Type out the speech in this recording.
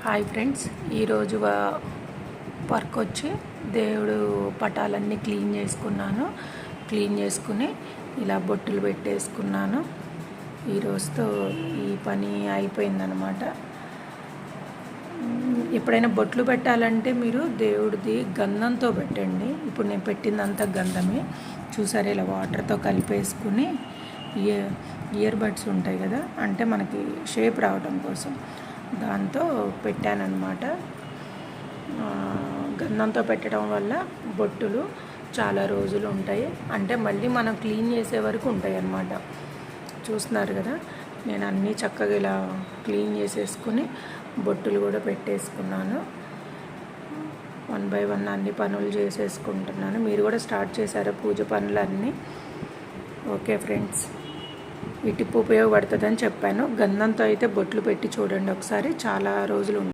Hi friends, ఈరోజు work వచ్చి దేవుడు పటాలన్నీ క్లీన్ చేసుకుని ఇలా బొట్టులు పెట్టేసుకున్నాను. ఈరోజుతో ఈ పని అయిపోయిందనమాట. ఎప్పుడైనా బొట్లు పెట్టాలంటే మీరు దేవుడిది గంధంతో పెట్టండి. ఇప్పుడు నేను పెట్టిందంతా గంధమే. చూసారా, ఇలా వాటర్తో కలిపేసుకుని ఇయర్ బడ్స్ ఉంటాయి కదా, అంటే మనకి షేప్ రావడం కోసం దాంతో పెట్టానన్నమాట. గంధంతో పెట్టడం వల్ల బొట్టులు చాలా రోజులు ఉంటాయి, అంటే మళ్ళీ మనం క్లీన్ చేసే వరకు ఉంటాయి అన్నమాట. చూస్తున్నారు కదా, నేను అన్నీ చక్కగా ఇలా క్లీన్ చేసేసుకుని బొట్టులు కూడా పెట్టేసుకున్నాను. 1 by 1 అన్ని పనులు చేసేసుకుంటున్నాను. మీరు కూడా స్టార్ట్ చేశారా పూజ పనులన్నీ? ఓకే ఫ్రెండ్స్, ఈ టిప్ ఉపయోగపడుతుందని చెప్పాను. గంధంతో అయితే బొట్లు పెట్టి చూడండి ఒకసారి, చాలా రోజులు